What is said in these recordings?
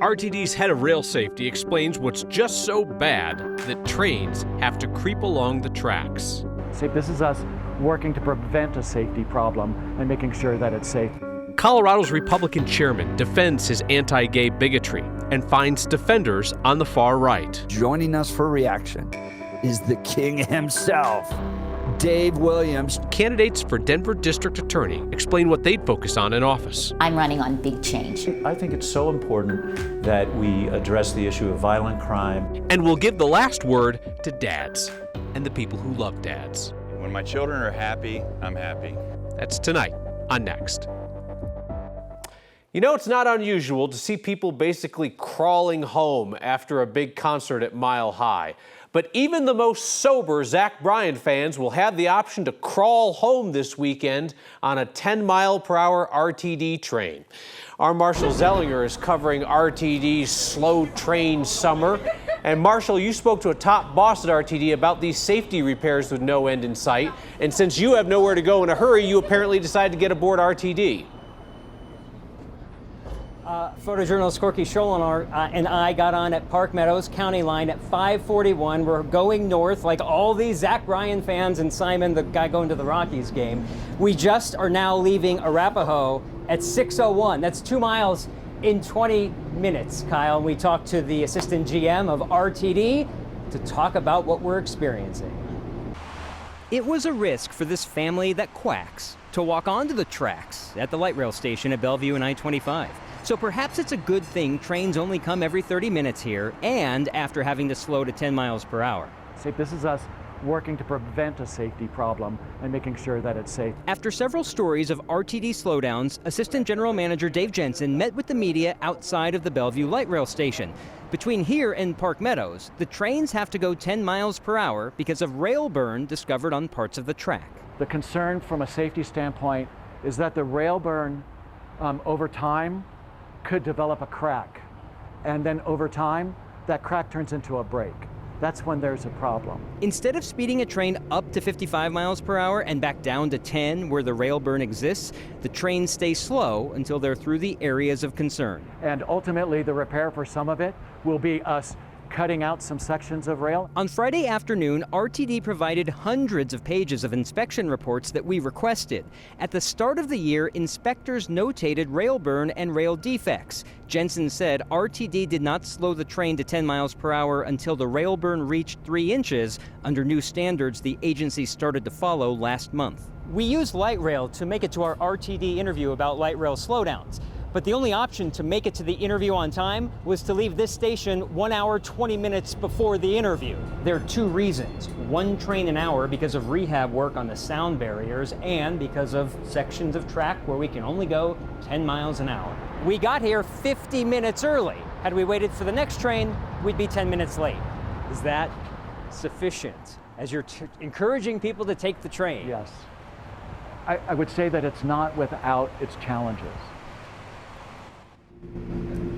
RTD's head of rail safety explains what's just so bad that trains have to creep along the tracks. See, this is us working to prevent a safety problem and making sure that it's safe. Colorado's Republican chairman defends his anti-gay bigotry and finds defenders on the far right. Joining us for reaction is the king himself, Dave Williams. Candidates for Denver District Attorney explain what they'd focus on in office. I'm running on big change. I think it's so important that we address the issue of violent crime. And we'll give the last word to dads and the people who love dads. When my children are happy, I'm happy. That's tonight on Next. You know, it's not unusual to see people basically crawling home after a big concert at Mile High. But even the most sober Zach Bryan fans will have the option to crawl home this weekend on a 10-mile-per-hour RTD train. Our Marshall Zellinger is covering RTD's slow train summer. And Marshall, you spoke to a top boss at RTD about these safety repairs with no end in sight. And since you have nowhere to go in a hurry, you apparently decided to get aboard RTD. Photojournalist Corky Scholinar and I got on at Park Meadows County Line at 5:41. We're going north like all these Zach Bryan fans and Simon, the guy going to the Rockies game. We just are now leaving Arapahoe at 6:01. That's 2 miles in 20 minutes, Kyle. And we talked to the assistant GM of RTD to talk about what we're experiencing. It was a risk for this family that quacks to walk onto the tracks at the light rail station at Bellevue and I-25. So perhaps it's a good thing trains only come every 30 minutes here and after having to slow to 10 miles per hour. See, this is us working to prevent a safety problem and making sure that it's safe. After several stories of RTD slowdowns, Assistant General Manager Dave Jensen met with the media outside of the Bellevue light rail station. Between here and Park Meadows, the trains have to go 10 miles per hour because of rail burn discovered on parts of the track. The concern from a safety standpoint is that the rail burn over time could develop a crack. And then over time, that crack turns into a break. That's when there's a problem. Instead of speeding a train up to 55 miles per hour and back down to 10 where the rail burn exists, the trains stay slow until they're through the areas of concern. And ultimately, the repair for some of it will be us cutting out some sections of rail. On Friday afternoon, RTD provided hundreds of pages of inspection reports that we requested. At the start of the year, inspectors notated rail burn and rail defects. Jensen said RTD did not slow the train to 10 miles per hour until the rail burn reached 3 inches under new standards the agency started to follow last month. We used light rail to make it to our RTD interview about light rail slowdowns. But the only option to make it to the interview on time was to leave this station 1 hour, 20 minutes before the interview. There are 2 reasons. 1 train an hour because of rehab work on the sound barriers and because of sections of track where we can only go 10 miles an hour. We got here 50 minutes early. Had we waited for the next train, we'd be 10 minutes late. Is that sufficient as you're encouraging people to take the train? Yes. I would say that it's not without its challenges.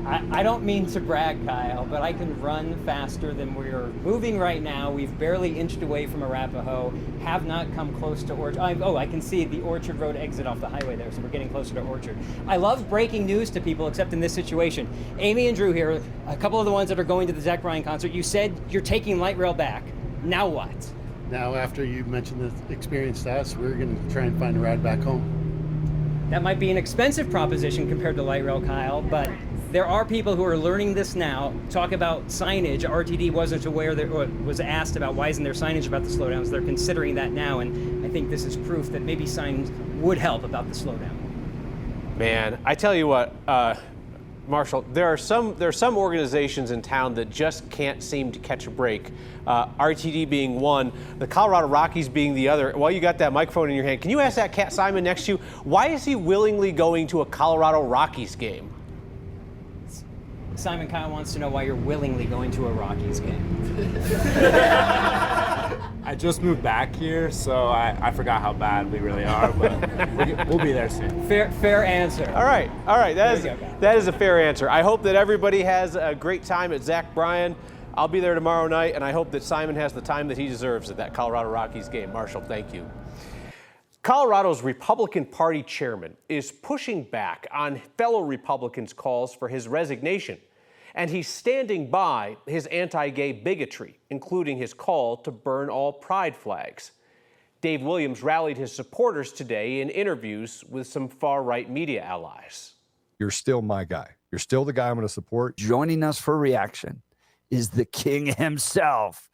I don't mean to brag, Kyle, but I can run faster than we're moving right now. We've barely inched away from Arapahoe, have not come close to Orchard. I can see the Orchard Road exit off the highway there, so we're getting closer to Orchard. I love breaking news to people, except in this situation. Amy and Drew here, a couple of the ones that are going to the Zach Bryan concert, you said you're taking light rail back. Now what? Now, after you mentioned the experience to us, we're going to try and find a ride back home. That might be an expensive proposition compared to light rail, Kyle, but there are people who are learning this now. Talk about signage. RTD wasn't aware that, or was asked about why isn't there signage about the slowdowns. They're considering that now, and I think this is proof that maybe signs would help about the slowdown. Man, I tell you what, Marshall, there are some organizations in town that just can't seem to catch a break. RTD being one, the Colorado Rockies being the other. While you got that microphone in your hand, can you ask that cat Simon next to you, why is he willingly going to a Colorado Rockies game? Simon Kyle wants to know why you're willingly going to a Rockies game. I just moved back here, so I forgot how bad we really are, but we'll be there soon. Fair answer. All right. That is a fair answer. I hope that everybody has a great time at Zach Bryan. I'll be there tomorrow night, and I hope that Simon has the time that he deserves at that Colorado Rockies game. Marshall, thank you. Colorado's Republican Party chairman is pushing back on fellow Republicans' calls for his resignation. And he's standing by his anti-gay bigotry, including his call to burn all pride flags. Dave Williams rallied his supporters today in interviews with some far-right media allies. You're still my guy. You're still the guy I'm going to support. Joining us for reaction is the king himself,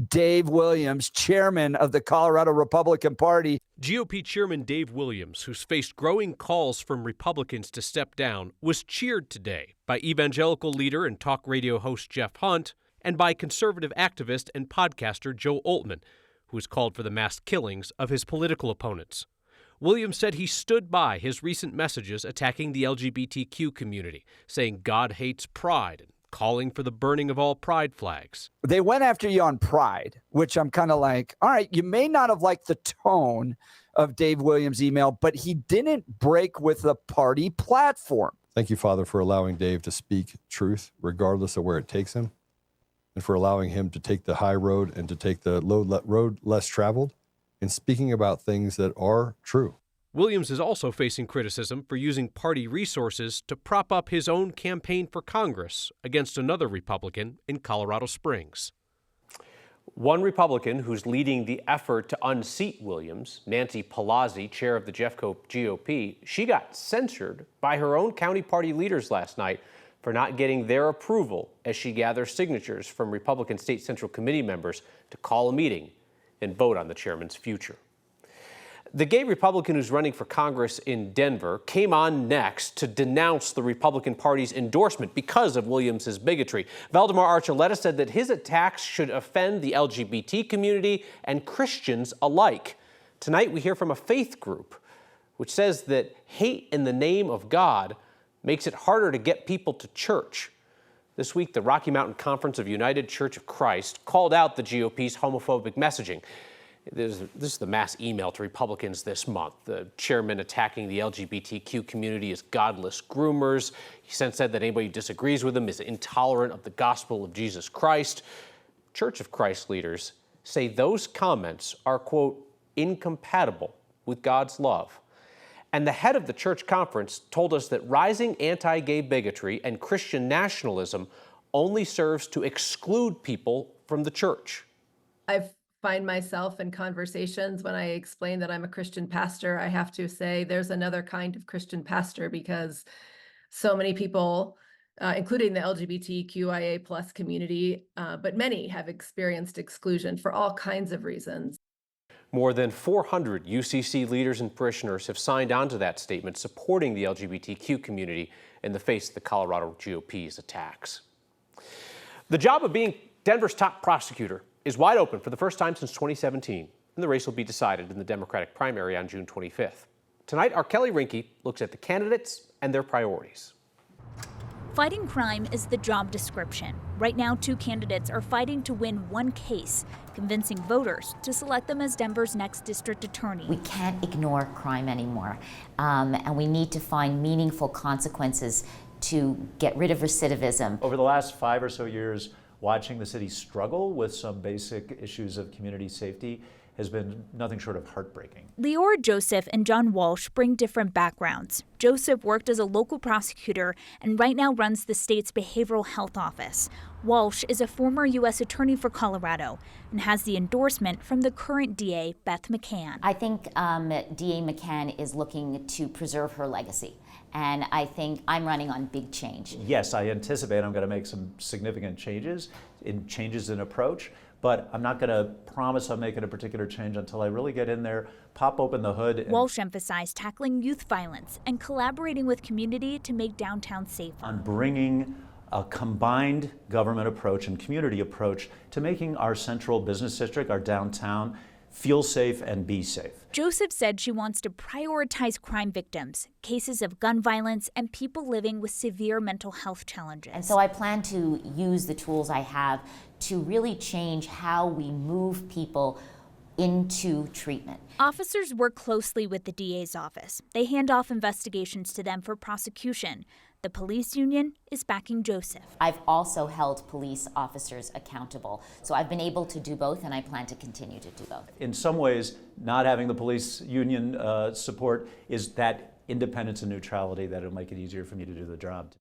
Dave Williams, chairman of the Colorado Republican Party. GOP Chairman Dave Williams, who's faced growing calls from Republicans to step down, was cheered today by evangelical leader and talk radio host Jeff Hunt and by conservative activist and podcaster Joe Oltmann, who has called for the mass killings of his political opponents. Williams said he stood by his recent messages attacking the LGBTQ community, saying God hates pride and calling for the burning of all pride flags. They went after you on pride, which I'm kind of like, all right, you may not have liked the tone of Dave Williams' email, but he didn't break with the party platform. Thank you, Father, for allowing Dave to speak truth, regardless of where it takes him, and for allowing him to take the high road and to take the road less traveled, and speaking about things that are true. Williams is also facing criticism for using party resources to prop up his own campaign for Congress against another Republican in Colorado Springs. One Republican who's leading the effort to unseat Williams, Nancy Pelosi, chair of the Jeffco GOP, she got censured by her own county party leaders last night for not getting their approval as she gathers signatures from Republican State Central Committee members to call a meeting and vote on the chairman's future. The gay Republican who's running for Congress in Denver came on next to denounce the Republican Party's endorsement because of Williams' bigotry. Valdemar Archuleta said that his attacks should offend the LGBT community and Christians alike. Tonight we hear from a faith group which says that hate in the name of God makes it harder to get people to church. This week, the Rocky Mountain Conference of United Church of Christ called out the GOP's homophobic messaging. This is the mass email to Republicans this month. The chairman attacking the LGBTQ community as godless groomers. He since said that anybody who disagrees with him is intolerant of the gospel of Jesus Christ. Church of Christ leaders say those comments are, quote, incompatible with God's love. And the head of the church conference told us that rising anti-gay bigotry and Christian nationalism only serves to exclude people from the church. I find myself in conversations when I explain that I'm a Christian pastor, I have to say there's another kind of Christian pastor because so many people, including the LGBTQIA plus community, but many have experienced exclusion for all kinds of reasons. More than 400 UCC leaders and parishioners have signed on to that statement supporting the LGBTQ community in the face of the Colorado GOP's attacks. The job of being Denver's top prosecutor is wide open for the first time since 2017, and the race will be decided in the Democratic primary on June 25th. Tonight, our Kelly Rinke looks at the candidates and their priorities. Fighting crime is the job description. Right now, 2 candidates are fighting to win one case, convincing voters to select them as Denver's next district attorney. We can't ignore crime anymore, and we need to find meaningful consequences to get rid of recidivism. Over the last 5 or so years, watching the city struggle with some basic issues of community safety has been nothing short of heartbreaking. Leora Joseph and John Walsh bring different backgrounds. Joseph worked as a local prosecutor and right now runs the state's behavioral health office. Walsh is a former U.S. attorney for Colorado and has the endorsement from the current DA, Beth McCann. I think DA McCann is looking to preserve her legacy. And I think I'm running on big change. Yes, I anticipate I'm going to make some significant changes in approach, but I'm not going to promise I'm making a particular change until I really get in there, pop open the hood. Walsh emphasized tackling youth violence and collaborating with community to make downtown safer. On bringing a combined government approach and community approach to making our central business district, our downtown, feel safe and be safe. Joseph said she wants to prioritize crime victims, cases of gun violence, and people living with severe mental health challenges. And so I plan to use the tools I have to really change how we move people into treatment. Officers work closely with the DA's office. They hand off investigations to them for prosecution. The police union is backing Joseph. I've also held police officers accountable. So I've been able to do both, and I plan to continue to do both. In some ways, not having the police union support is that independence and neutrality that will make it easier for me to do the job.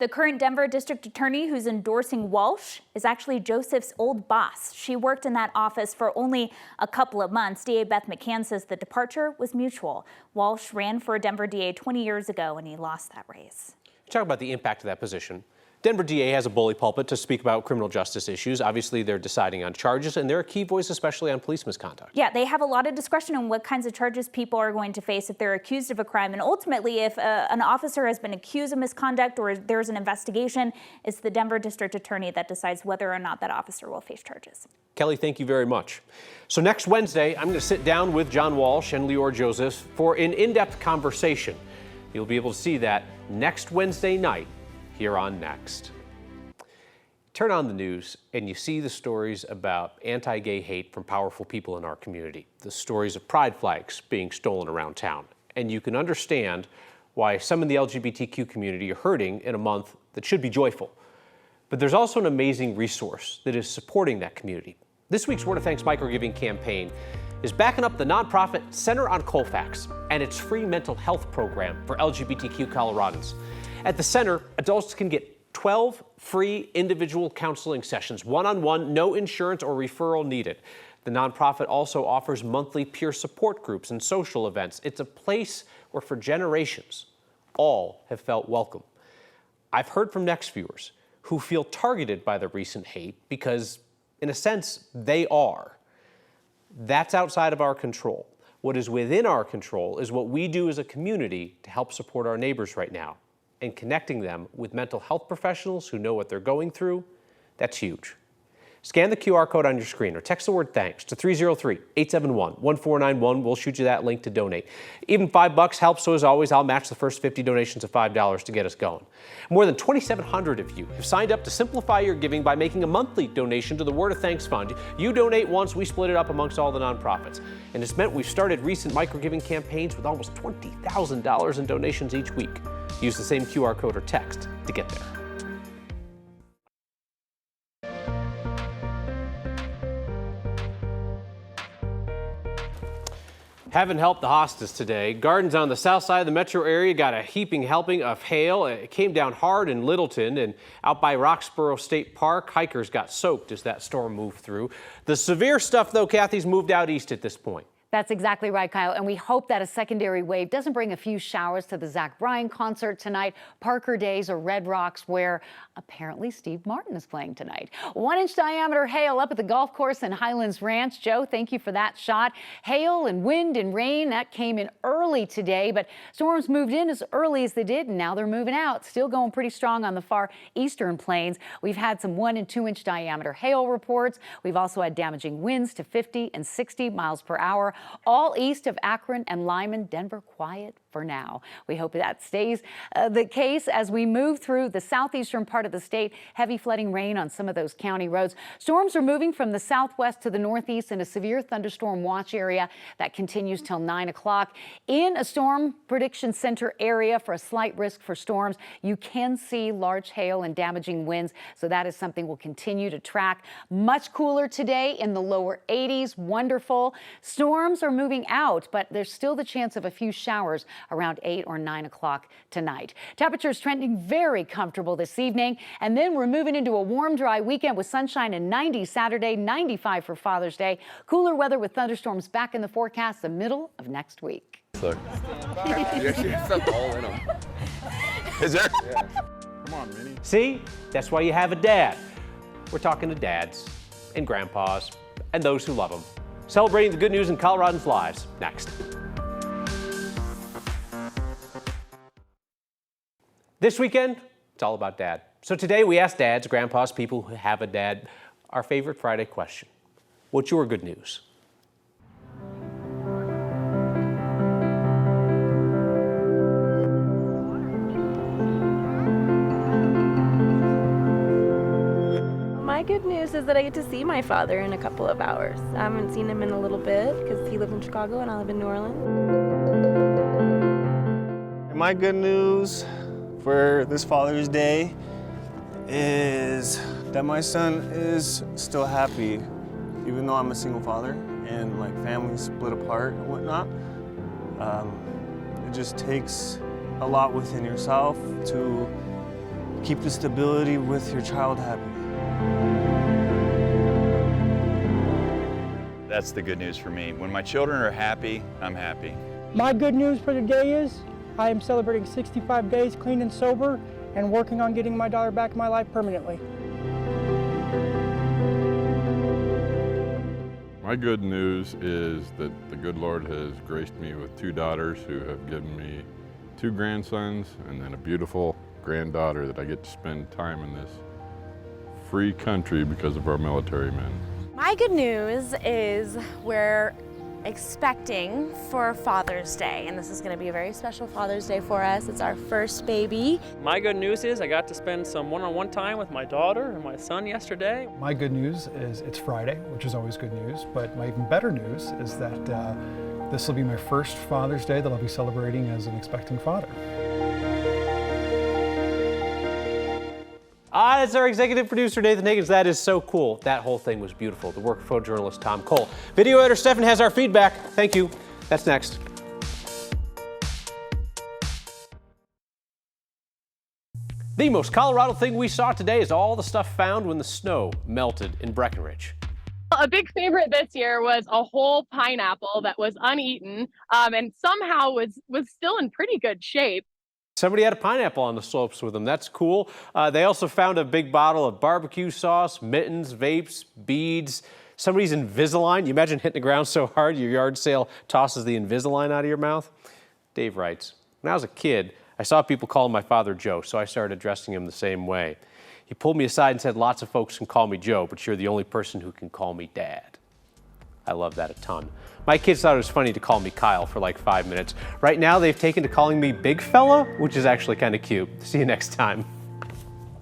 The current Denver district attorney who's endorsing Walsh is actually Joseph's old boss. She worked in that office for only a couple of months. DA Beth McCann says the departure was mutual. Walsh ran for a Denver DA 20 years ago and he lost that race. Talk about the impact of that position. Denver DA has a bully pulpit to speak about criminal justice issues. Obviously, they're deciding on charges, and they're a key voice, especially on police misconduct. Yeah, they have a lot of discretion on what kinds of charges people are going to face if they're accused of a crime. And ultimately, if an officer has been accused of misconduct or there's an investigation, it's the Denver district attorney that decides whether or not that officer will face charges. Kelly, thank you very much. So next Wednesday, I'm going to sit down with John Walsh and Leor Joseph for an in-depth conversation. You'll be able to see that next Wednesday night here on Next. Turn on the news and you see the stories about anti-gay hate from powerful people in our community, the stories of pride flags being stolen around town. And you can understand why some in the LGBTQ community are hurting in a month that should be joyful. But there's also an amazing resource that is supporting that community. This week's Word of Thanks microgiving campaign is backing up the nonprofit Center on Colfax and its free mental health program for LGBTQ Coloradans. At the center, adults can get 12 free individual counseling sessions, one-on-one, no insurance or referral needed. The nonprofit also offers monthly peer support groups and social events. It's a place where for generations, all have felt welcome. I've heard from Next viewers who feel targeted by the recent hate because, in a sense, they are. That's outside of our control. What is within our control is what we do as a community to help support our neighbors right now. And connecting them with mental health professionals who know what they're going through, that's huge. Scan the QR code on your screen or text the word thanks to 303-871-1491. We'll shoot you that link to donate. Even $5 helps, so as always, I'll match the first 50 donations of $5 to get us going. More than 2,700 of you have signed up to simplify your giving by making a monthly donation to the Word of Thanks Fund. You donate once, we split it up amongst all the nonprofits. And it's meant we've started recent microgiving campaigns with almost $20,000 in donations each week. Use the same QR code or text to get there. Haven't helped the hostas today. Gardens on the south side of the metro area got a heaping helping of hail. It came down hard in Littleton, and out by Roxborough State Park, hikers got soaked as that storm moved through. The severe stuff, though, Kathy's moved out east at this point. That's exactly right, Kyle. And we hope that a secondary wave doesn't bring a few showers to the Zach Bryan concert tonight, Parker Days, or Red Rocks, where apparently Steve Martin is playing tonight. 1-inch diameter hail up at the golf course in Highlands Ranch. Joe, thank you for that shot. Hail and wind and rain, that came in early today, but storms moved in as early as they did, and now they're moving out. Still going pretty strong on the far eastern plains. We've had some 1- and 2-inch diameter hail reports. We've also had damaging winds to 50 and 60 miles per hour. All east of Akron and Lyman. Denver quiet for now. We hope that stays the case as we move through the southeastern part of the state. Heavy flooding rain on some of those county roads. Storms are moving from the southwest to the northeast in a severe thunderstorm watch area that continues till 9 o'clock. In a storm prediction center area for a slight risk for storms, you can see large hail and damaging winds, so that is something we'll continue to track. Much cooler today in the lower 80s. Wonderful. Storms are moving out, but there's still the chance of a few showers around 8 or 9 o'clock tonight. Temperatures trending very comfortable this evening, and then we're moving into a warm, dry weekend with sunshine and 90 Saturday, 95 for Father's Day. Cooler weather with thunderstorms back in the forecast the middle of next week. Look. all in them. Is there? Yeah. Come on, Minnie. See? That's why you have a dad. We're talking to dads and grandpas and those who love them. Celebrating the good news in Coloradans' lives, next. This weekend, it's all about dad. So today we ask dads, grandpas, people who have a dad, our favorite Friday question. What's your good news? My good news is that I get to see my father in a couple of hours. I haven't seen him in a little bit because he lives in Chicago and I live in New Orleans. My good news for this Father's Day is that my son is still happy, even though I'm a single father and like families split apart and whatnot. It just takes a lot within yourself to keep the stability with your child happy. That's the good news for me. When my children are happy, I'm happy. My good news for the day is I am celebrating 65 days clean and sober and working on getting my daughter back in my life permanently. My good news is that the good Lord has graced me with 2 daughters who have given me 2 grandsons and then a beautiful granddaughter that I get to spend time in this free country because of our military men. My good news is we're expecting for Father's Day, and this is going to be a very special Father's Day for us. It's our first baby. My good news is I got to spend some one-on-one time with my daughter and my son yesterday. My good news is it's Friday, which is always good news, but my even better news is that this will be my first Father's Day that I'll be celebrating as an expecting father. That's our executive producer, Nathan Higgins. That is so cool. That whole thing was beautiful. The work of photojournalist Tom Cole. Video editor Stefan has our feedback. Thank you. That's next. The most Colorado thing we saw today is all the stuff found when the snow melted in Breckenridge. A big favorite this year was a whole pineapple that was uneaten and somehow was still in pretty good shape. Somebody had a pineapple on the slopes with them. That's cool. They also found a big bottle of barbecue sauce, mittens, vapes, beads, somebody's Invisalign. You imagine hitting the ground so hard your yard sale tosses the Invisalign out of your mouth? Dave writes, when I was a kid, I saw people calling my father Joe, so I started addressing him the same way. He pulled me aside and said, lots of folks can call me Joe, but you're the only person who can call me Dad. I love that a ton. My kids thought it was funny to call me Kyle for like 5 minutes. Right now, they've taken to calling me Big Fella, which is actually kind of cute. See you next time.